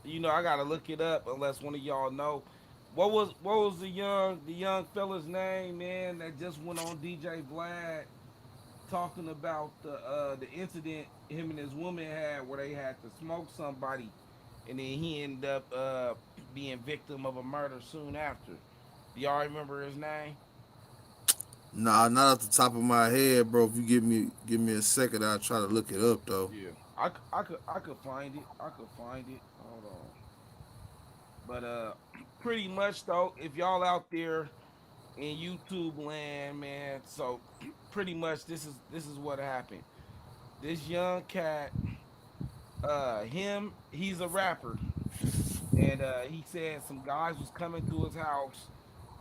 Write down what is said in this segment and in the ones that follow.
I gotta look it up unless one of y'all know. What was the young fella's name, man, that just went on DJ Vlad talking about the incident him and his woman had where they had to smoke somebody and then he ended up being victim of a murder soon after. Do y'all remember his name? Nah, not off the top of my head, bro. If you give me a second, I'll try to look it up though. Yeah. I could find it. I could find it. Hold on. But pretty much though, if y'all out there in YouTube land, man, so pretty much this is what happened. This young cat, he's a rapper, and he said some guys was coming to his house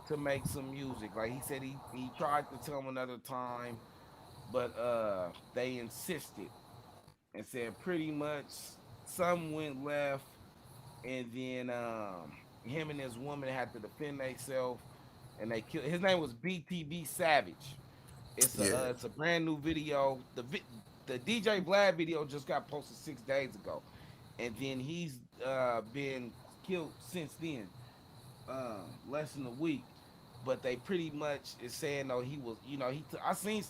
to make some music. Like he said, he tried to tell him another time, but they insisted and said pretty much some went left, and then him and his woman had to defend themselves, and they killed. His name was BTB Savage. Yeah. It's a brand new video. The DJ Vlad video just got posted 6 days ago, and then he's been killed since then, less than a week. But they pretty much is saying though he was, I seen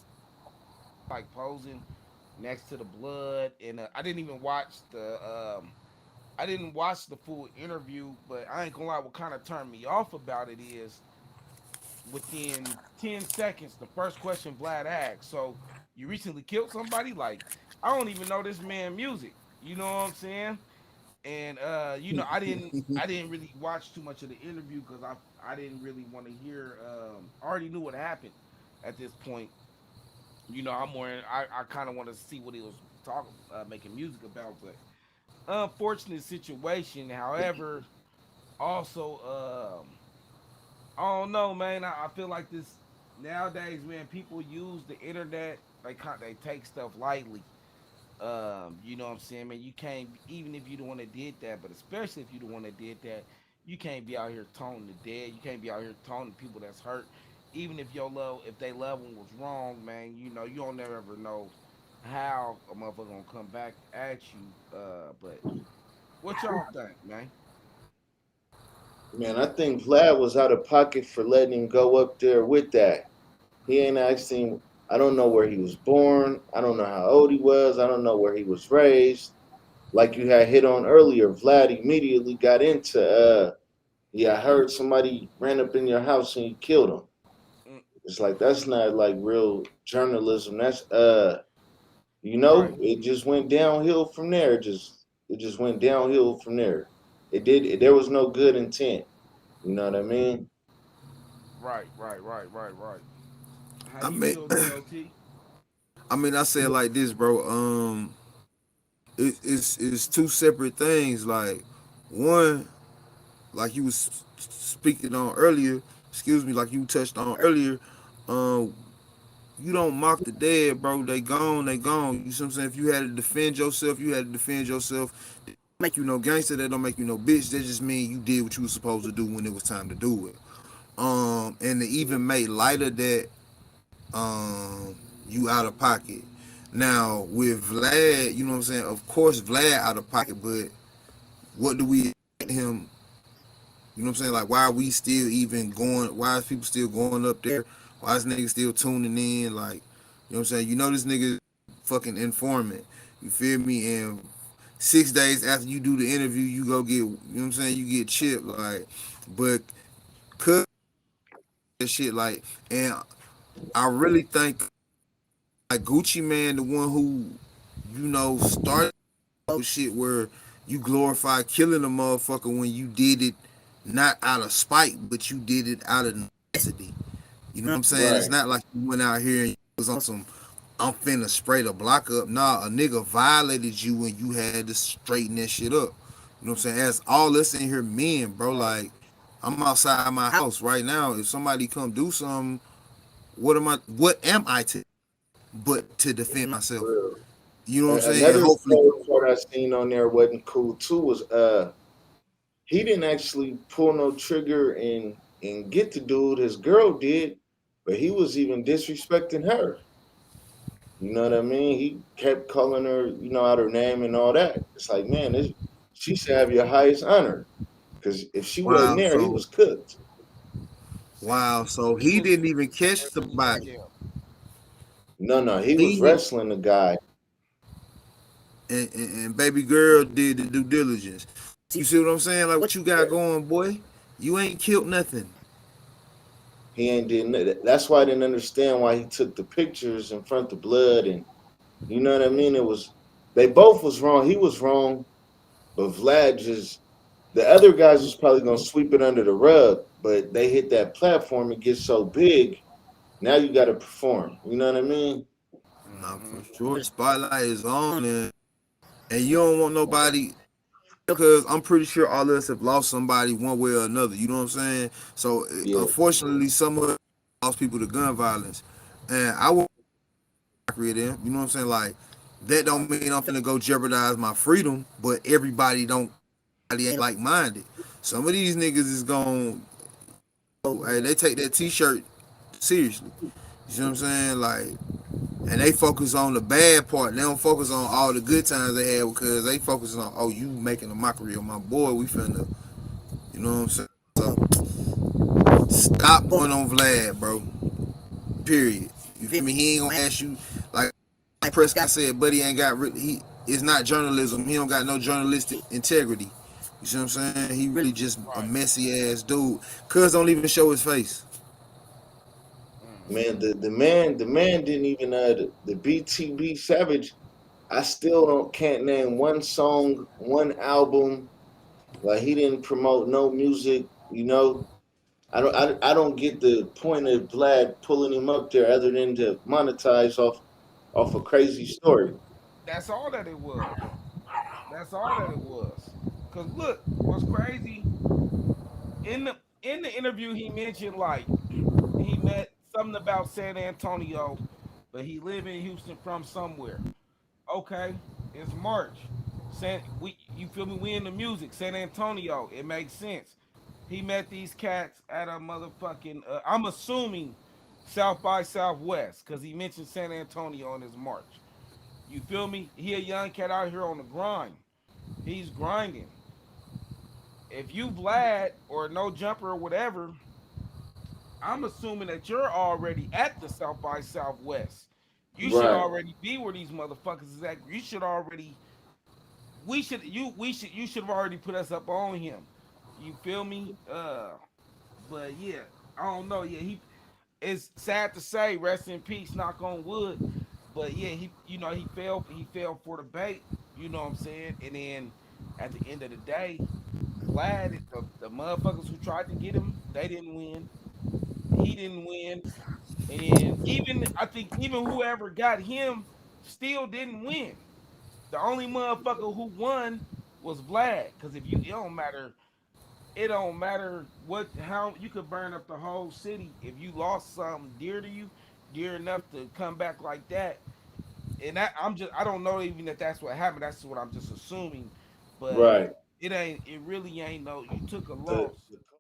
like posing next to the blood, and I didn't watch the full interview, but I ain't gonna lie. What kind of turned me off about it is within 10 seconds, the first question Vlad asked. So you recently killed somebody? Like I don't even know this man music. You know what I'm saying? And I didn't really watch too much of the interview because I didn't really want to hear. I already knew what happened at this point. I'm more. I kind of want to see what he was talking, making music about. But unfortunate situation. However, also, I don't know, man. I feel like this nowadays, man. People use the internet. They take stuff lightly. You know what I'm saying, man? You can't, even if you the one that did that, but especially if you the one that did that, you can't be out here taunting the dead. You can't be out here taunting people that's hurt. Even if they love one was wrong, man, you don't never ever know how a motherfucker gonna come back at you. But what y'all think, man? Man, I think Vlad was out of pocket for letting him go up there with that. He ain't asked him. I don't know where he was born. I don't know how old he was. I don't know where he was raised. Like you had hit on earlier, Vlad immediately got into, yeah, I heard somebody ran up in your house and you killed him. Mm, It's like that's not like real journalism. That's right. it just went downhill from there. It just went downhill from there. It did. There was no good intent. You know what I mean? Right, right, right, right, right. How I you mean, feel, DOT? I say it like this, bro. It's two separate things. Like one, like you was speaking on earlier. Excuse me, like you touched on earlier. Um, you don't mock the dead, bro. They gone, they gone. You see what I'm saying? If you had to defend yourself, you had to defend yourself. Make you no gangster. That don't make you no bitch. That just mean you did what you were supposed to do when it was time to do it. And to even make light of that, you out of pocket. Now with Vlad, you know what I'm saying? Of course Vlad out of pocket, but what do we expect him? You know what I'm saying? Like why are we still even going? Why is people still going up there? Why is niggas still tuning in? Like, you know what I'm saying? You know this nigga fucking informant. You feel me? And 6 days after you do the interview, you go get, you know what I'm saying? You get chipped. Like, but cut that shit. Like, and I really think like Gucci Man, the one who, started shit where you glorify killing a motherfucker when you did it not out of spite, but you did it out of necessity. You know what I'm saying? It's Right. not like you went out here and you was on some I'm finna spray the block up. Nah, a nigga violated you when you had to straighten that shit up. You know what I'm saying? As all us in here men, bro, Right, like I'm outside my house right now. If somebody come do something, what am I to but to defend myself? Real. You know what I'm saying? And Another hopefully part I seen on there wasn't cool too was he didn't actually pull no trigger and get the dude. His girl did, but he was even disrespecting her. You know what I mean? He kept calling her, out her name and all that. It's like, man, it's She should have your highest honor. Because if she wasn't Wow. there, he So was cooked. See, wow. So he he was didn't even catch the yeah. body. No, he was He wrestling the guy. and baby girl did the due diligence. You see what I'm saying? Like what you got going, boy? You ain't killed nothing. He ain't did nothing. That's why I didn't understand why he took the pictures in front of blood, and you know what I mean. It was they both was wrong. He was wrong, but Vlad just the other guys was probably gonna sweep it under the rug, but they hit that platform and get so big. Now you got to perform. You know what I mean? Nah, Mm-hmm. for sure. The spotlight is on, and you don't want nobody because I'm pretty sure all of us have lost somebody one way or another. You know what I'm saying? So Yeah, unfortunately, some of us lost people to gun violence, and I will agree with them. You know what I'm saying? Like that don't mean I'm finna go jeopardize my freedom, but everybody ain't like minded. Some of these niggas is going, hey, they take that T-shirt seriously. You see what I'm saying? Like, and they focus on the bad part. They don't focus on all the good times they had because they focus on, oh, you making a mockery of my boy. We finna, you know what I'm saying? So stop going on Vlad, bro. Period. You feel me? He ain't gonna ask you like Prescott said, buddy ain't got he. It's not journalism. He don't got no journalistic integrity. You see what I'm saying? He really just a Right. messy ass dude. Cuz don't even show his face. man. Mm-hmm. The man didn't even the BTB Savage. I still don't can't name one song, one album. Like he didn't promote no music. You know, I don't get the point of Vlad pulling him up there other than to monetize off a crazy story. That's all that it was. That's all that it was. Cause look, what's crazy in the interview he mentioned like he met something about San Antonio, but he live in Houston from somewhere. Okay, it's March. You feel me? We in the music. San Antonio. It makes sense. He met these cats at a motherfucking. I'm assuming South by Southwest because he mentioned San Antonio in his March. You feel me? He a young cat out here on the grind. He's grinding. If you Vlad or no jumper or whatever, I'm assuming that you're already at the South by Southwest. You should Right, already be where these motherfuckers is at. You should already you should have already put us up on him. You feel me? But yeah, I don't know. Yeah, he it's sad to say, rest in peace, knock on wood. But yeah, he fell for the bait, you know what I'm saying? And then at the end of the day, Vlad, the motherfuckers who tried to get him, they didn't win. He didn't win. And even I think even whoever got him still didn't win. The only motherfucker who won was Vlad. Cause if you it don't matter what how you could burn up the whole city if you lost something dear to you, dear enough to come back like that. And I don't know even that that's what happened. That's what I'm just assuming, but right. it ain't. It really ain't no. You took a The loss.